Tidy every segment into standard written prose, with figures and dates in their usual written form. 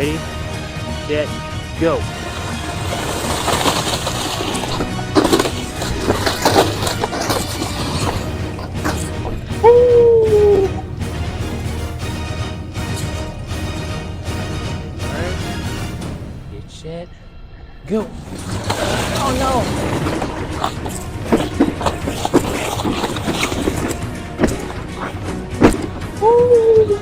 Ready, set, go. Woo! Alright, get set, go. Oh no! Woo!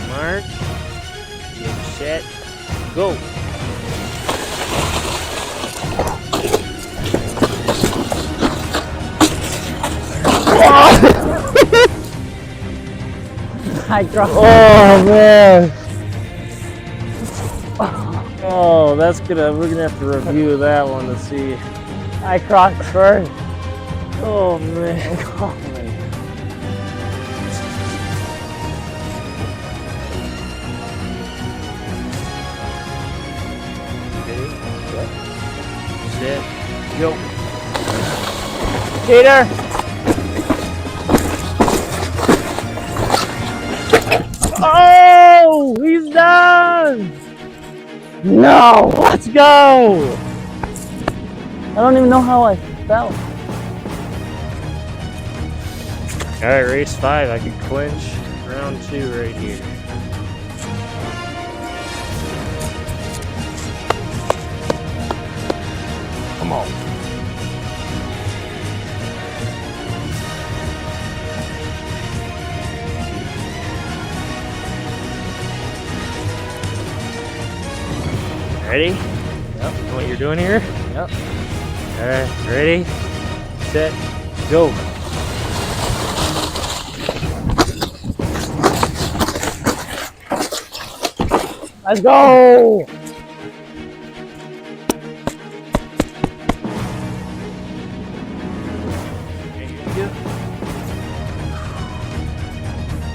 Mark, get set, go. I dropped. Oh man. Oh, that's gonna. We're gonna have to review that one to see. I crossed first. Oh man. Ready, set, go. Peter. Oh, he's done. No. Let's go. I don't even know how I felt. All right, race 5. I could clinch round 2 right here. Come on. Ready? Yep. Know what you're doing here? Yep. All right, ready, set, go. Let's go.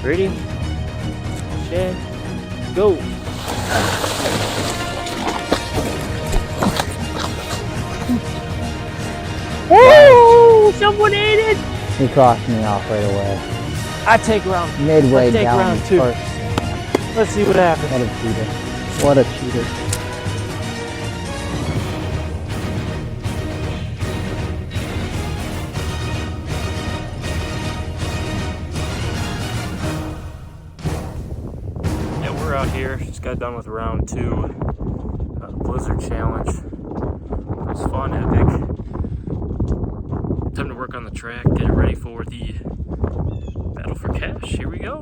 Ready, set, go. Woo! Someone ate it. He crossed me off right away. I take round. Midway Let's take down round the 2. first. Let's see what happens. What a cheater. What a cheater. Yeah, we're out here. Just got done with round 2. Blizzard challenge. It was fun, epic. Time to work on the track, get it ready for the battle for cash. Here we go.